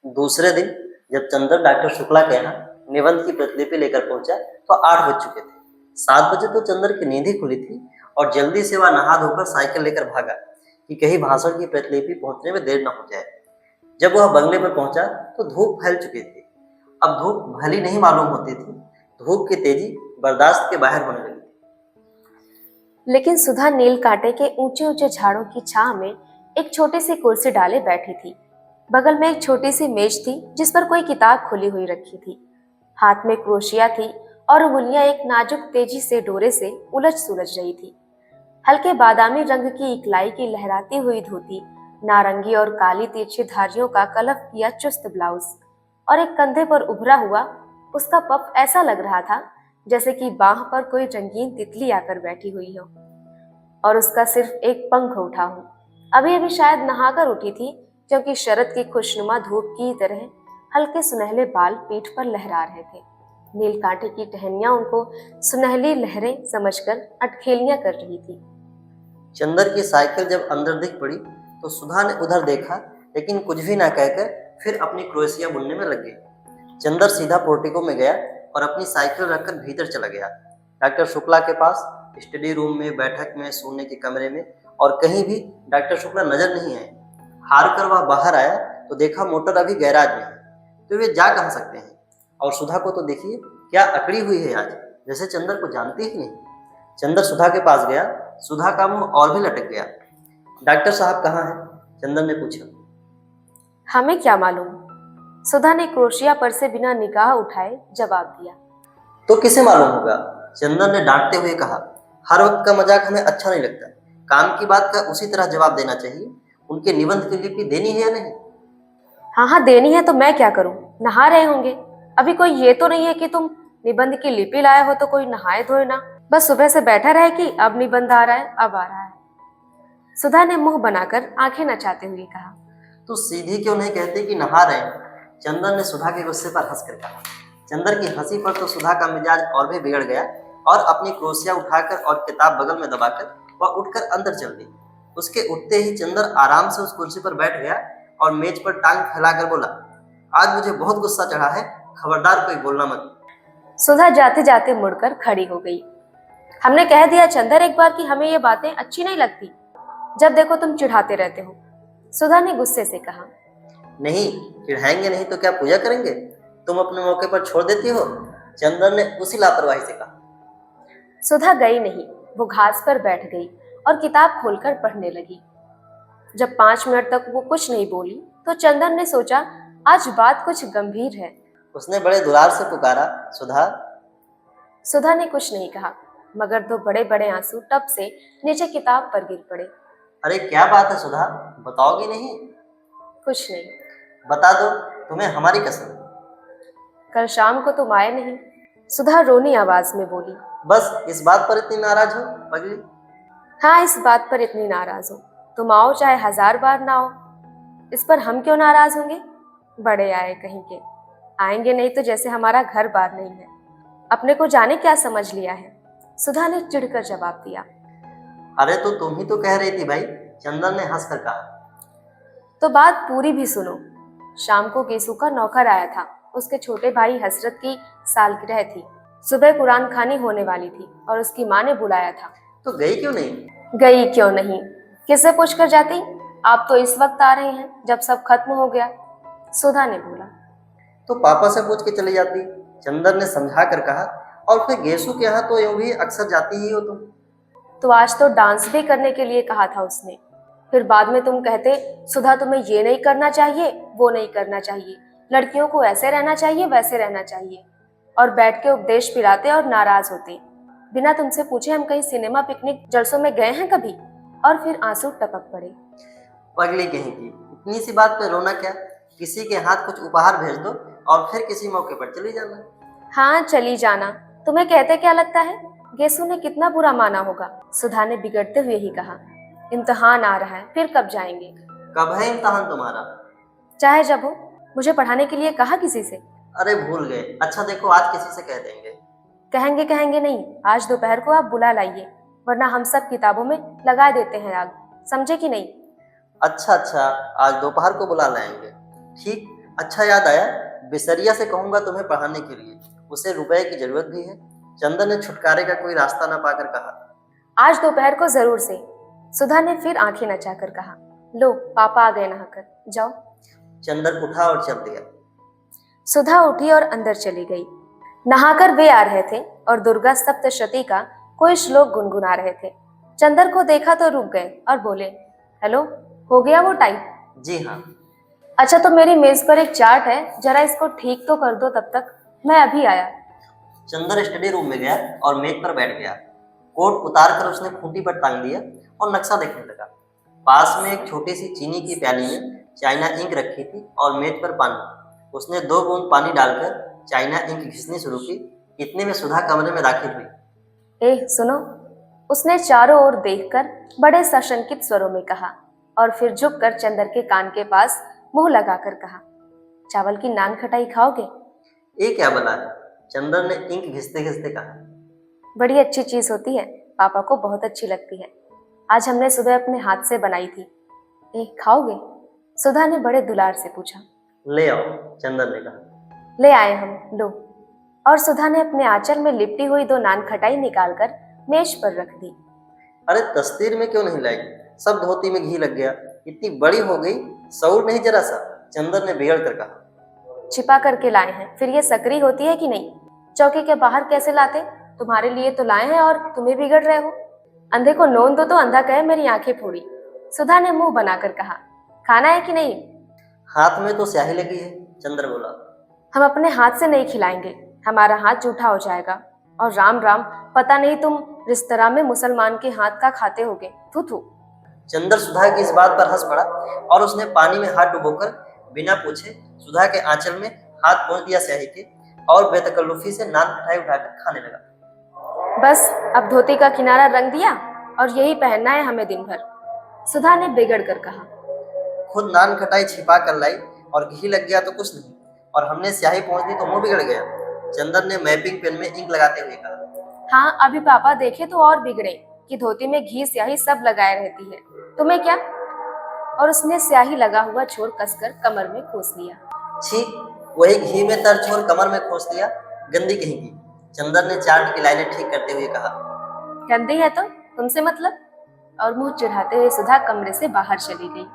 दूसरे दिन जब चंदर डॉक्टर शुक्ला के यहाँ निबंध की प्रतिलिपि लेकर पहुंचा तो 8 बज चुके थे। 7 बजे तो चंदर की नींद ही खुली थी और जल्दी से वह नहा धोकर साइकिल लेकर भागा कि कहीं भाषण की प्रतिलिपि पहुंचने में देर न हो जाए। जब वह बंगले पर पहुंचा तो धूप फैल चुकी थी। अब धूप भली नहीं मालूम होती थी, धूप की तेजी बर्दाश्त के बाहर होने लगी। लेकिन सुधा नील कांटे के ऊंचे ऊंचे झाड़ों की छांव में एक छोटी सी कुर्सी डाले बैठी थी। बगल में एक छोटी सी मेज थी जिस पर कोई किताब खुली हुई रखी थी। हाथ में क्रोशिया थी और उंगलियां एक नाजुक तेजी से डोरे से उलझ सुलझ रही थी। हल्के बादामी रंग की इकलाई की लहराती हुई धोती, नारंगी और काली तिरछी धारियों का कलफ किया चुस्त ब्लाउज और एक कंधे पर उभरा हुआ उसका पफ ऐसा लग रहा था जैसे कि बाह पर कोई रंगीन तितली आकर बैठी हुई हो और उसका सिर्फ एक पंख उठा हो। अभी अभी शायद नहाकर उठी थी क्योंकि शरद की खुशनुमा धूप की तरह हल्के सुनहले बाल पीठ पर लहरा रहे थे। नील कांटे की टहनियां उनको सुनहली लहरें समझकर अटखेलियां कर रही थी। चंदर की साइकिल जब अंदर दिख पड़ी तो सुधा ने उधर देखा, लेकिन कुछ भी ना कहकर फिर अपनी क्रोशिया बुनने में लग गई। चंदर सीधा पोर्टिको में गया और अपनी साइकिल रखकर भीतर चला गया। डॉक्टर शुक्ला के पास, स्टडी रूम में, बैठक में, सोने के कमरे में और कहीं भी डॉक्टर शुक्ला नजर नहीं आए। हार कर वह बाहर आया तो देखा मोटर अभी गैराज में है, तो वे जा कहाँ सकते हैं। और सुधा को तो देखिए क्या अकड़ी हुई है आज, जैसे चंदर को जानती ही नहीं। चंदर सुधा के पास गया, सुधा का मुंह और भी लटक गया। डॉक्टर साहब कहाँ हैं? चंदर ने पूछा। हमें क्या मालूम, सुधा ने क्रोशिया पर से बिना निगाह उठाए जवाब दिया। तो किसे मालूम होगा? चंदन ने डांटते हुए कहा। हर वक्त का मजाक हमें अच्छा नहीं लगता। काम की बात का उसी तरह जवाब देना चाहिए। उनके निबंध की लिपि देनी है या नहीं? हाँ देनी है तो मैं क्या करूं, नहा रहे होंगे। अभी कोई ये तो नहीं है कि तुम निबंध की लिपि लाए हो तो कोई नहाए धोए ना। बस सुबह से बैठा रहे कि अब निबंध आ रहा है, अब आ रहा है। सुधा ने मुंह बनाकर आंखें नचाते हुए कहा। तो सीधी क्यों नहीं कहते कि नहा रहे हैं? चंदन ने सुधा के गुस्से पर हंसकर कहा। चंदन की हंसी पर तो सुधा का मिजाज और भी बिगड़ गया और अपनी क्रोशिया उठाकर और किताब बगल में दबाकर वह उठकर अंदर चल दी। उसके उठते ही चंदन आराम से उस कुर्सी पर बैठ गया और मेज पर टांग फैलाकर बोला, आज मुझे बहुत गुस्सा चढ़ा है, खबरदार कोई बोलना मत। सुधा जाते जाते मुड़कर खड़ी हो गई। हमने कह दिया चंदर एक बार कि हमें ये बातें अच्छी नहीं लगती, जब देखो तुम चिढ़ाते रहते हो। सुधा ने गुस्से से कहा। नहीं, चिढ़ाएंगे नहीं तो क्या पूजा करेंगे? तुम अपने मौके पर छोड़ देती हो, चंदन ने उसी लापरवाही से कहा। सुधा गई नहीं, वो घास पर बैठ गई और किताब खोलकर पढ़ने लगी। जब 5 मिनट तक वो कुछ नहीं बोली तो चंदन ने सोचा आज बात कुछ गंभीर है। उसने बड़े दुलार से पुकारा, सुधा। सुधा ने कुछ नहीं कहा, मगर 2 बड़े बड़े आंसू टप से नीचे किताब पर गिर पड़े। अरे क्या बात है सुधा, बताओगी नहीं? कुछ नहीं। बता दो, तुम्हें हमारी कसम। कल शाम को तुम आए नहीं, सुधा रोनी आवाज में बोली। बस इस बात पर इतनी नाराज हो पगली? हाँ, इस बात पर इतनी नाराज हो। तुम आओ चाहे 1000 बार ना आओ, इस पर हम क्यों नाराज होंगे? बड़े आए कहीं के, आएंगे नहीं तो जैसे हमारा घर बार नहीं है। अपने को जाने क्या समझ लिया है, सुधा ने चिढ़कर जवाब दिया। अरे तो तुम ही तो कह रही थी भाई, चंदन ने हंसकर कहा। तो बात पूरी भी सुनो। शाम को केसू का नौकर आया था, उसके छोटे भाई हसरत की सालगिरह थी। सुबह कुरान खानी होने वाली थी और उसकी माँ ने बुलाया था। तो गई क्यों नहीं? गई क्यों नहीं, किससे पूछ कर जाती? आप तो इस वक्त आ रहे हैं जब सब खत्म हो गया, सुधा ने बोला। तो पापा से पूछ के चली जाती, चंदन ने समझा कर कहा। और फिर गेसू के यहाँ तो यूं भी अक्सर जाती ही हो तुम। तो आज तो डांस भी करने के लिए कहा था उसने। फिर बाद में तुम कहते सुधा तुम्हें ये नहीं करना चाहिए, वो नहीं करना चाहिए, लड़कियों को ऐसे रहना चाहिए, वैसे रहना चाहिए, और बैठ के उपदेश पिलाते और नाराज होते। बिना तुमसे पूछे हम कहीं सिनेमा, पिकनिक, जलसों में गए हैं कभी? और फिर आंसू टपक पड़े। पगली कहीं की, इतनी सी बात पे रोना क्या? किसी के हाथ कुछ उपहार भेज दो और फिर किसी मौके पर चली जाना। हाँ चली जाना, तुम्हें कहते क्या लगता है? गेसू ने कितना बुरा माना होगा, सुधा ने बिगड़ते हुए ही कहा। इम्तिहान आ रहा है, फिर कब जाएंगे? कब है इम्तिहान तुम्हारा? चाहे जब हो। मुझे पढ़ाने के लिए कहा किसी से? अरे भूल गए। अच्छा देखो, आज किसी से कह देंगे। कहेंगे नहीं, आज दोपहर को आप बुला लाइए, वरना हम सब किताबों में लगा देते हैं आग, समझे कि नहीं? अच्छा, आज दोपहर को बुला लाएंगे। ठीक, अच्छा याद आया, बिसरिया से कहूंगा तुम्हें पढ़ाने के लिए, उसे रुपए की जरूरत भी है। चंदर ने छुटकारे का कोई रास्ता न पाकर कहा। आज दोपहर को जरूर से, सुधा ने फिर आंखें नचाकर कहा। लो पापा आ गए नहाकर, जाओ। चंदर उठा और चल दिया। सुधा उठी और अंदर चली गई। नहाकर वे आ रहे थे और दुर्गा सप्तशती का कोई श्लोक गुनगुना रहे थे। चंदर को देखा तो रुक गए और बोले, हेलो, हो गया वो टाइप? जी हाँ। अच्छा तो मेरी मेज पर एक चार्ट है, जरा इसको ठीक तो कर दो, तब तक मैं अभी आया। चंदर स्टडी रूम में गया और मेज पर बैठ गया। कोट उतार कर उसने खूंटी पर टांग दिया और नक्शा देखने लगा। पास में एक छोटी सी चीनी की प्याली में चाइना इंक रखी थी और मेज पर पानी। उसने 2 बूंद पानी डालकर चाइना इंक घिसनी शुरू की। इतने में सुधा कमरे में दाखिल हुई। ए सुनो, उसने चारों ओर देखकर बड़े सशंकित स्वरों में कहा और फिर झुककर चंदर के कान के पास मुंह लगाकर कहा, चावल की नान खटाई खाओगे? ये क्या बना है? चंदर ने इंक घिसते घिसते कहा। बड़ी अच्छी चीज होती है, पापा को बहुत अच्छी लगती है। आज हमने सुबह अपने हाथ से बनाई थी। ए खाओगे? सुधा ने बड़े दुलार से पूछा। ले आओ, चंदर ने कहा। ले आए हम, लो। और सुधा ने अपने आंचल में लिपटी हुई 2 नान खटाई निकालकर मेज पर रख दी। अरे तस्वीर में क्यों नहीं लाई? सब धोती में घी लग गया, इतनी बड़ी हो गई, सऊर नहीं जरा सा? चंदर ने बिगड़ कर कहा। छिपा करके लाए हैं, फिर ये सकरी होती है कि नहीं? चौके के बाहर कैसे लाते? तुम्हारे लिए तो लाए हैं और तुम्हें बिगड़ रहे हो। अंधे को नोन दो तो अंधा कहे मेरी आंखें फोड़ी। सुधा ने मुंह बनाकर कहा, खाना है कि नहीं? हाथ में तो स्याही लगी है, चंदर बोला। हम अपने हाथ से नहीं खिलाएंगे, हमारा हाथ जूठा हो जाएगा। और राम राम, पता नहीं तुम रिश्तेदार में मुसलमान के हाथ का खाते होगे। थू थू। चंदर सुधा की इस बात पर हंस पड़ा और उसने पानी में हाथ डुबोकर बिना पूछे सुधा के आंचल में हाथ पहुंच दिया स्याही के और बेतकल्लुफी से नान मिठाई उठाकर खाने लगा। बस अब धोती का किनारा रंग दिया और यही पहनना है हमें दिन भर, सुधा ने बिगड़ कर कहा। खुद नान खटाई छिपा कर लाई और घी लग गया तो कुछ नहीं, और हमने स्याही पहुंच दी तो मुंह बिगड़ गया। चंदर ने मैपिंग पेन में इंक लगाते हुए कहा। हाँ अभी पापा देखे तो और बिगड़े कि धोती में घी स्याही सब लगाए रहती है, तुम्हें क्या? और उसने स्याही लगा हुआ छोर कसकर कमर में खोस लिया। छी, वही घी में तर छोर कमर में खोस दिया, गंदी कहेगी। चंदर ने चार्ट की लाइनें ठीक करते हुए कहा। गंदी है तो तुमसे मतलब? और मुंह चिढ़ाते हुए सुधा कमरे से बाहर चली गई।